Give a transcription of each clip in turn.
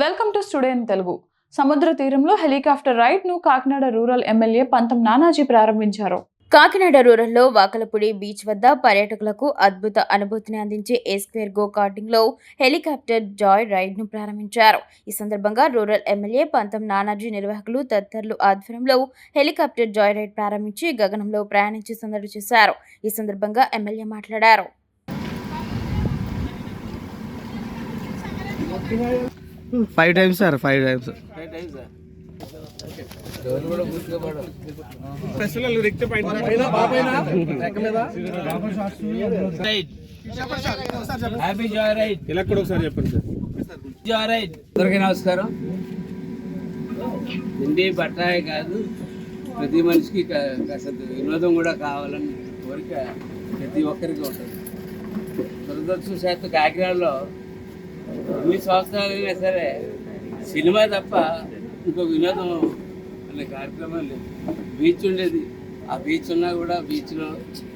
Welcome to studio in Telugu. సముద్ర తీరంలో helicopter ride ను కాకినాడ రూరల్ ఎమ్మెల్యే పంతం నానాజీ ప్రారంభించారు. కాకినాడ రూరల్లో వాకలపూడి బీచ్ వద్ద పర్యాటకులకు అద్భుత అనుభూతిని అందించే ఏ స్క్వేర్ గో కార్టింగ్ లో హెలికాప్టర్ జాయ్ రైడ్ ను ప్రారంభించారు. ఈ సందర్భంగా రూరల్ ఎమ్మెల్యే పంతం నానాజీ నిర్వాహకులు తదితరులు ఆధ్వర్యంలో హెలికాప్టర్ జాయ్ రైడ్ ప్రారంభించి గగనంలో ప్రయాణించి సందడి చేశారు. ఈ సందర్భంగా ఎమ్మెల్యే మాట్లాడారు. Five times, sir. Five times. Happy joy ride. ఇలా కూడా ఒకసారి చెప్పండి సార్. Joy ride. అందరికీ నమస్కారం. తిండి బట్టాయి కాదు, ప్రతి మనిషికి కాస్త వినోదం కూడా కావాలని కోరిక ప్రతి ఒక్కరికి ఉంటుంది. దురదృష్టవశాత్తు కాకినాడలో ఎన్ని సంవత్సరాలైనా సరే సినిమా తప్ప ఇంకో వినోదం అనే కార్యక్రమం లేదు. బీచ్ ఉండేది, ఆ బీచ్ ఉన్నా కూడా బీచ్లో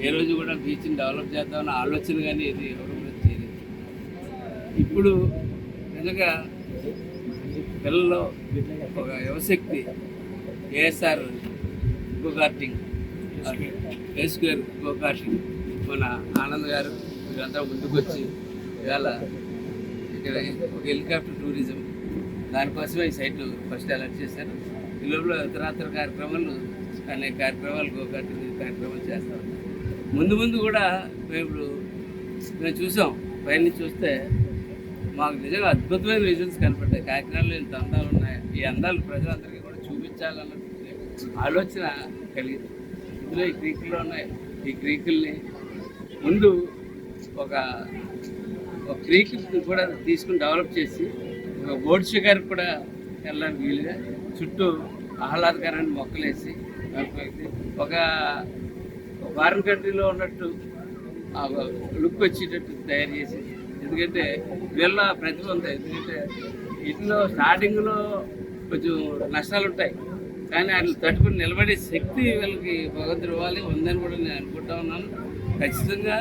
ఏ రోజు కూడా బీచ్ని డెవలప్ చేద్దామన్న ఆలోచన కానీ ఇది ఎవరు కూడా చేయలేదు. ఇప్పుడు నిజంగా పిల్లల్లో ఒక యువశక్తి ఏఎస్ఆర్ గో కార్టింగ్, ఏ స్క్వేర్ గో కార్టింగ్, మన ఆనంద్ గారు వీళ్ళంతా ముందుకు వచ్చి ఇవాళ ఇక్కడ ఒక హెలికాప్టర్ టూరిజం దానికోసమే ఈ సైట్ ఫస్ట్ అలర్ట్ చేశారు. ఈ లోపల ఇతరాతర కార్యక్రమాలు అనేక కార్యక్రమాలు గోకార్టింగ్ కార్యక్రమాలు చేస్తారు. ముందు కూడా మేము చూసాం, పైన చూస్తే మాకు నిజంగా అద్భుతమైన విజన్స్ కనపడ్డాయి. కాకినాడలో ఇంత అందాలు ఉన్నాయి, ఈ అందాలు ప్రజలందరికీ కూడా చూపించాలన్న ఆలోచన కలిగింది. ఇందులో ఈ క్రీకుల్లో ఉన్నాయి, ఈ క్రీకుల్ని ముందు ఒక క్రీక్ కూడా తీసుకుని డెవలప్ చేసి ఒక బోర్డు షికార్ కూడా వెళ్ళడానికి వీలుగా చుట్టూ ఆహ్లాదకరమైన మొక్కలు వేసి ఒక ఫారిన్ కంట్రీలో ఉన్నట్టు లుక్ వచ్చేటట్టు తయారు చేసి, ఎందుకంటే వీళ్ళ ప్రతిభ ఉంది. ఎందుకంటే వీటిలో స్టార్టింగ్లో కొంచెం నష్టాలు ఉంటాయి, కానీ వాటిని తట్టుకుని నిలబడే శక్తి వీళ్ళకి భగవంతుడు ఇవ్వాలి, ఉందని కూడా నేను అనుకుంటా ఉన్నాను. ఖచ్చితంగా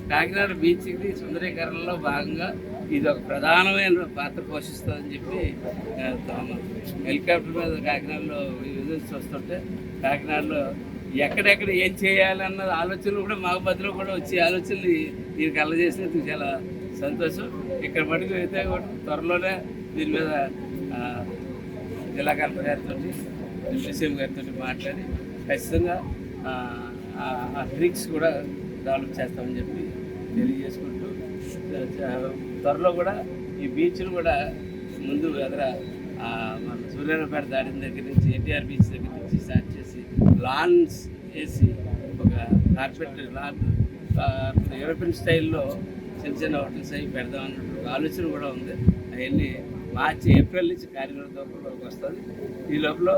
కాకినాడ బీచ్కి సుందరీకరణలో భాగంగా ఇది ఒక ప్రధానమైన పాత్ర పోషిస్తుందని చెప్పి హెలికాప్టర్ మీద కాకినాడలో విజిట్స్ వస్తుంటే కాకినాడలో ఎక్కడెక్కడ ఏం చేయాలన్న ఆలోచనలు కూడా మహబూబాద్లో కూడా వచ్చే ఆలోచనలు దీనికి కలగజేసినందుకు చాలా సంతోషం. ఇక్కడ మటుకు అయితే త్వరలోనే దీని మీద జిల్లా కలెక్టర్ గారితో డిసిఎం గారితో మాట్లాడి ఖచ్చితంగా ఆ ట్రిక్స్ కూడా డెవలప్ చేస్తామని చెప్పి తెలియజేసుకుంటూ త్వరలో కూడా ఈ బీచ్ను కూడా ముందు ఎదుర మన సూర్యారావుపేట దాటిన దగ్గర నుంచి ఎన్టీఆర్ బీచ్ దగ్గర నుంచి స్టార్ట్ చేసి లాన్స్ వేసి ఒక కార్పెట్ లాన్ యూరోపియన్ స్టైల్లో చిన్న హోటల్స్ అవి పెడదామన్నట్టు ఆలోచన కూడా ఉంది. అవన్నీ మార్చి ఏప్రిల్ నుంచి కార్యనిర్వహణలోకి వస్తుంది. ఈ లోపల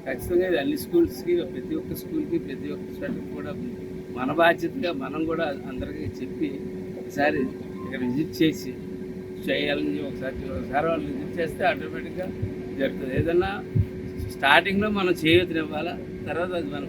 ఖచ్చితంగా ఇది అన్ని స్కూల్స్కి, ప్రతి ఒక్క స్కూల్కి, ప్రతి ఒక్క స్టూడెంట్కి కూడా మన బాధ్యతగా మనం కూడా అందరికీ చెప్పి ఒకసారి ఇక్కడ విజిట్ చేసి చేయాలని ఒకసారి వాళ్ళు విజిట్ చేస్తే ఆటోమేటిక్గా జరుగుతుంది. ఏదన్నా స్టార్టింగ్లో మనం చేయూతనివ్వాలా, తర్వాత అది మన